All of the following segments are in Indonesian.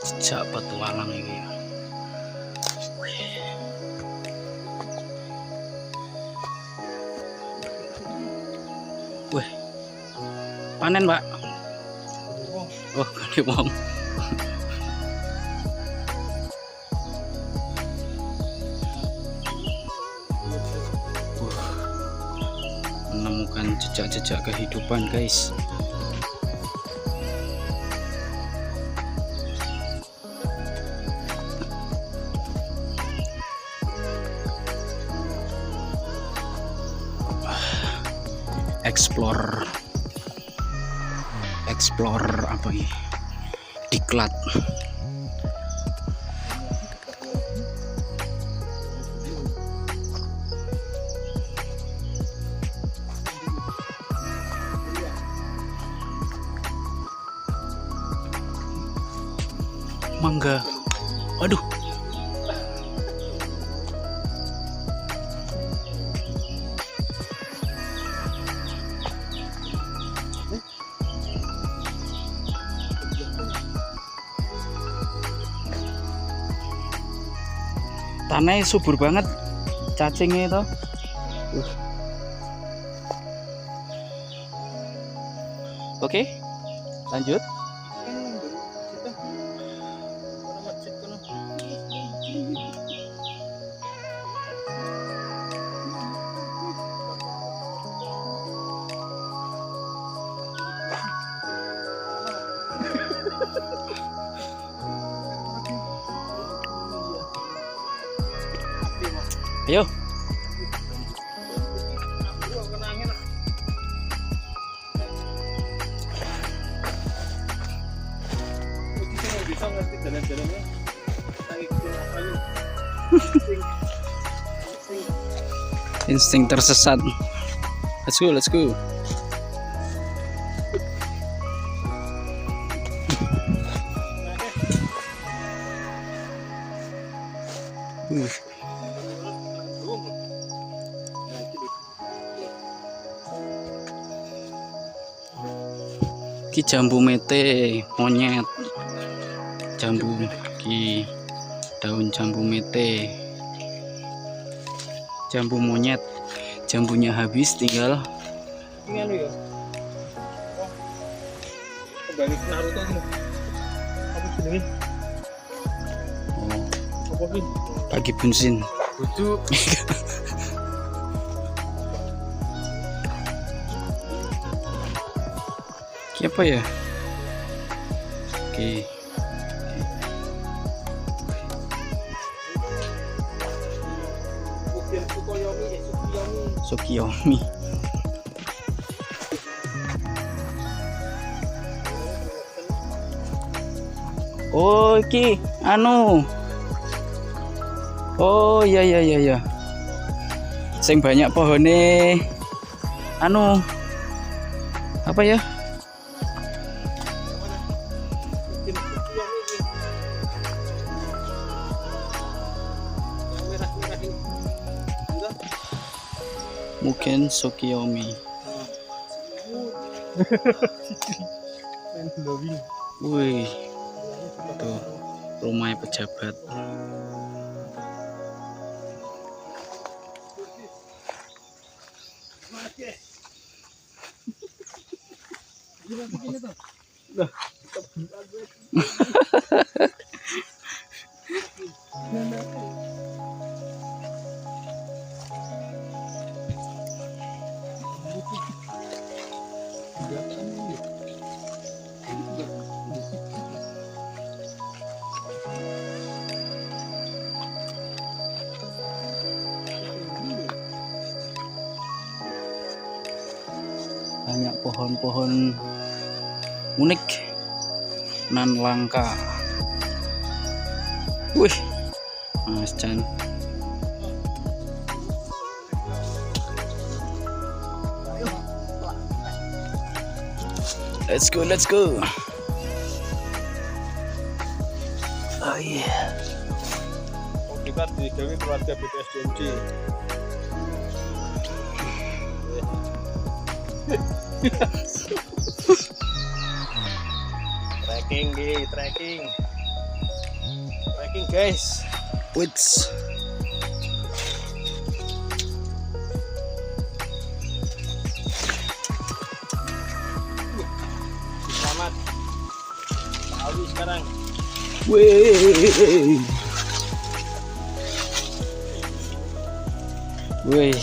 Jejak petualang ini. Wih, panen Pak. Oh, gede wong. Menemukan jejak-jejak kehidupan, guys. Explore apa ini? Diklat. Mangga. Waduh. Tanahnya subur banget cacingnya itu. Oke, lanjut. Ayo. Insting tersesat. Let's go. Ki jambu mete monyet, jambu ki daun jambu mete, jambu monyet, jambunya habis tinggal ya. Balik Naruto ini. Apa jenenge? oh, Apa ki? pagi bensin. Bujuk. Ki apa ya? Oke. Sukiyomi. Oh, ki anu. Oh, iya. Sing banyak pohone. Anu. Apa ya? Mungkin Sukiyomi. Wih, tuh rumah pejabat. Banyak pohon-pohon unik nan langka. Wih, Mas Chan. Let's go. Oh yeah. Kita digawe keluarga BPSDMD. Trekking. Trekking guys. Wits. Selamat. Awi sekarang. Wih. Wih.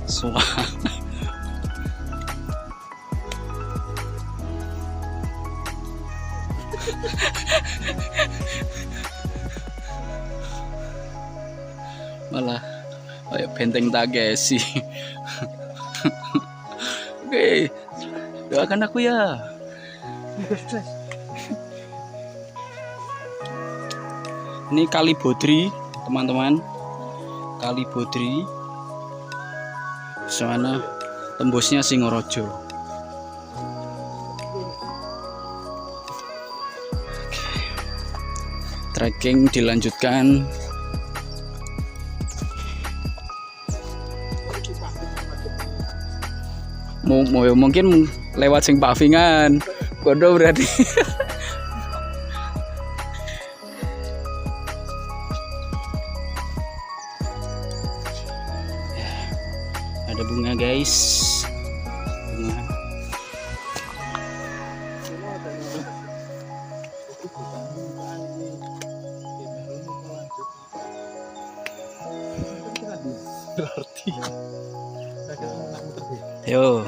Suara. Malah kayak benteng Takeshi. Oke, doakan aku ya. Ini Kali Bodri, teman-teman. Kali Bodri. Sana tembusnya Singorojo. Oke. Trekking dilanjutkan. Mungkin lewat sing pavingan. Bodoh berarti. Ada bunga guys, bunga. Berarti. Yo.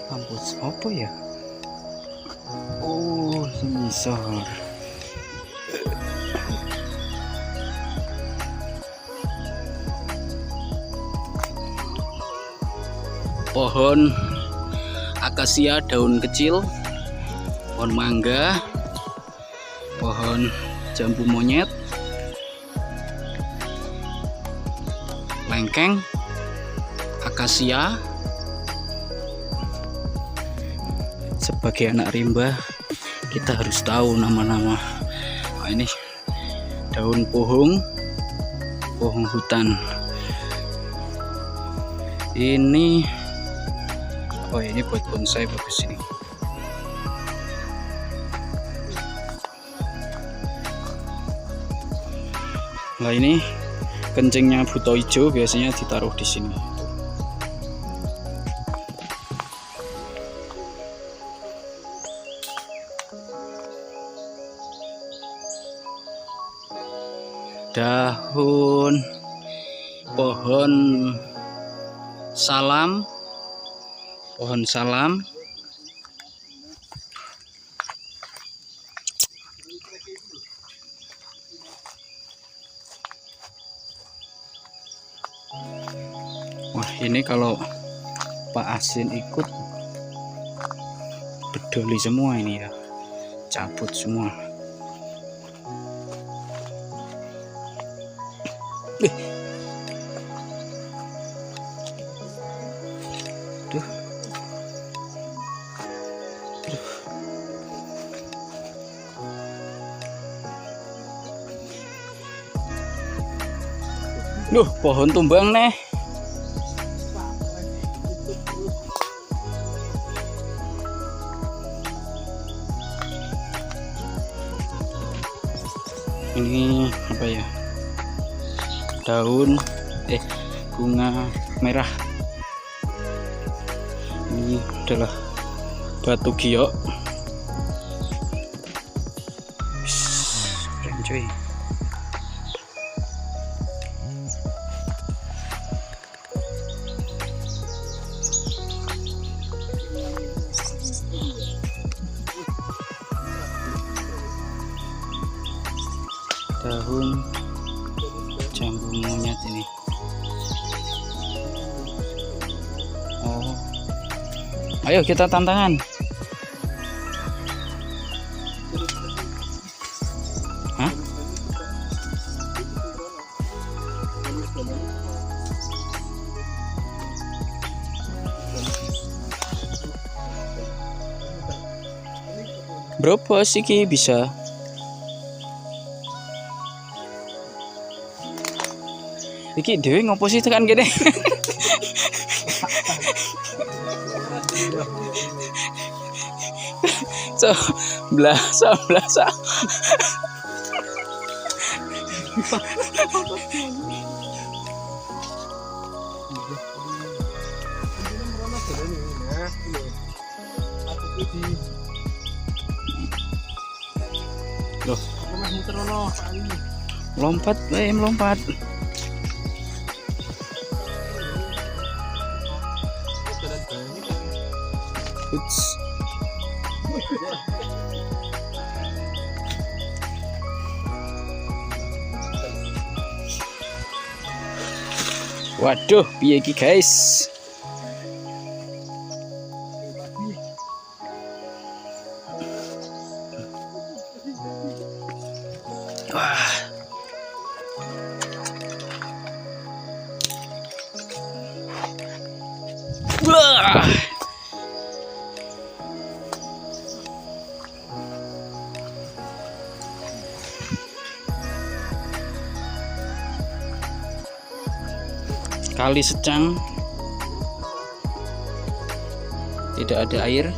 Kampus apa ya? Oh, semisal. Pohon akasia daun kecil, pohon mangga, pohon jambu monyet, lengkeng, akasia. Sebagai anak rimba, kita harus tahu nama-nama. Nah, ini daun pohon hutan. Ini oh ini buat bonsai, bagus ini. Nah ini kencingnya buto hijau, biasanya ditaruh di sini. Daun pohon salam, pohon salam. Wah ini kalau Pak Asin ikut bedoli semua ini ya, cabut semua. Duh. Duh, pohon tumbang nih. Ini apa ya? Daun bunga merah. Ini adalah batu giok. Keren cuy. Daun jambu monyet ini. Oh, ayo kita tantangan. Hah? Berapa sih ki bisa? Iki dhewe ngopo sih tekan kene? Blasa. Loh, melompat. Uts. Waduh, piye iki guys? Wah. Wah. Kali Secang, tidak ada air.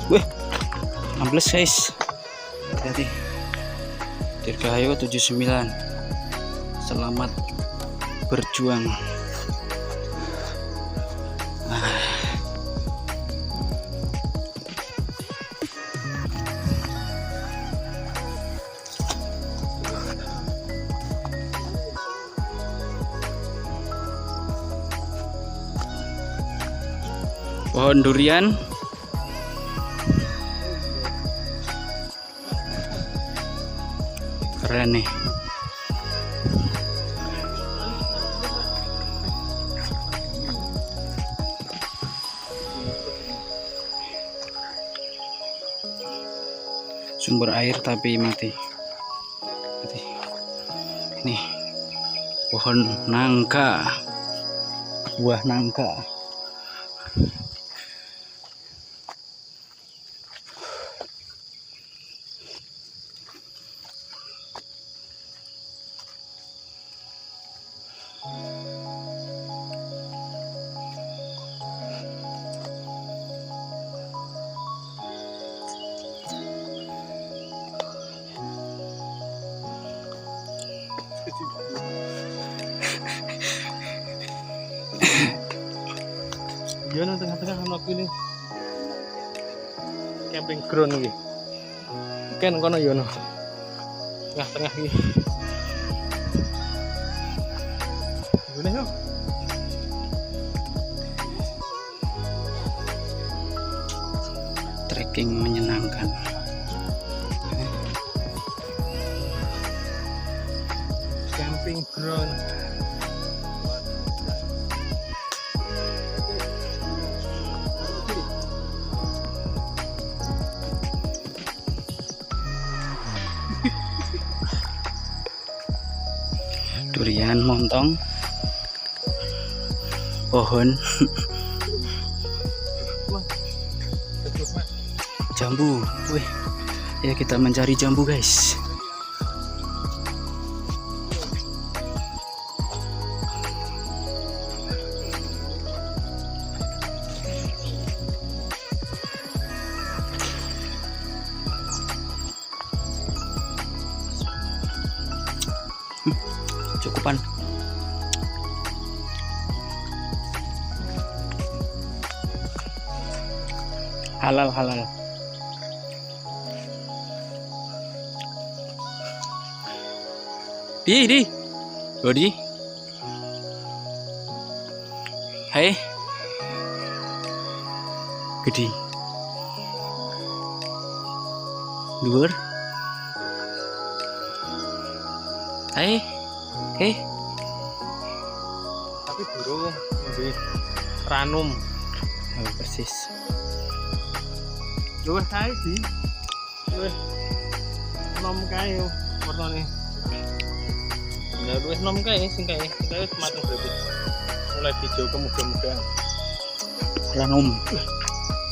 Wih, 16 guys. Hati-hati. Dirgahayu 79. Selamat berjuang. Pohon durian. Keren nih. Sumber air tapi mati. Ini pohon nangka. Buah nangka. Yono tengah-tengah sama aku ini camping ground iki. Kan kono Yono. Tengah-tengah iki. Boleh yuk. Trekking menyenangkan. Camping ground. Durian montong, pohon jambu. Wih, ya kita mencari jambu guys. Cukupan. Halal. Di. Bodi. Hai. Gede. Luar. Hai. Tapi burung di ranum. Oh, persis. Luwih kae di. Luwih nom kae warnane. Ya luwih nom kae sing kae mateng berarti. Mulai hijau ke muda-muda. Ranum.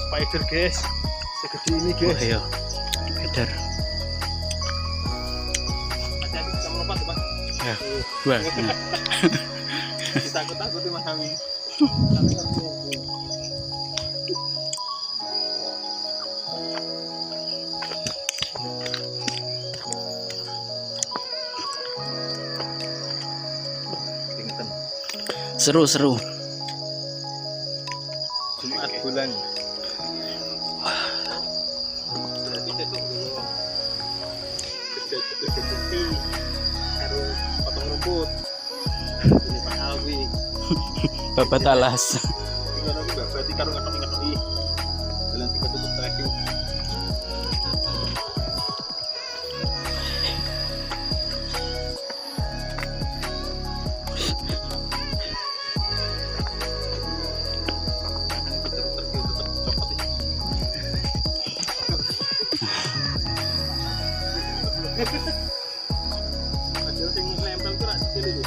Spider guys. Segede ini guys. Oh iya. Spider. Hati-hati bisa melompat, Pak. Ya. Ya, dua. Nah. Takut-takuti Mas Ami. Seru. Jumat bulan. Berarti besok kerja harus potong rumput. Ini Pak Alwi. Babat alas. Tinggal nanti berarti karo ngetok-ngetoki. Jalan tiga tutup lagi. Ada sing nempel tuh rak kecil itu.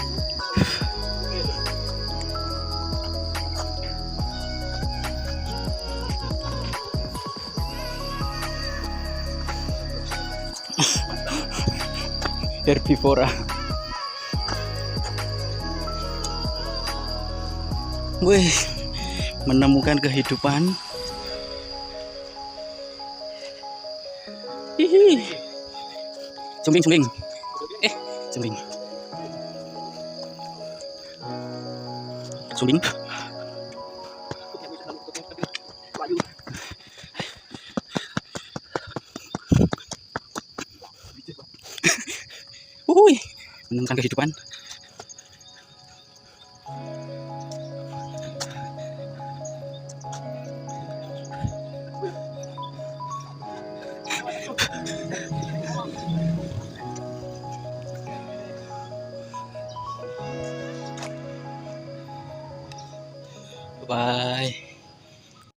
Herbivora. Wih, menemukan kehidupan. Hihi. Sumbing. Sumbing. Sumbing. Menemukan kehidupan. Bye.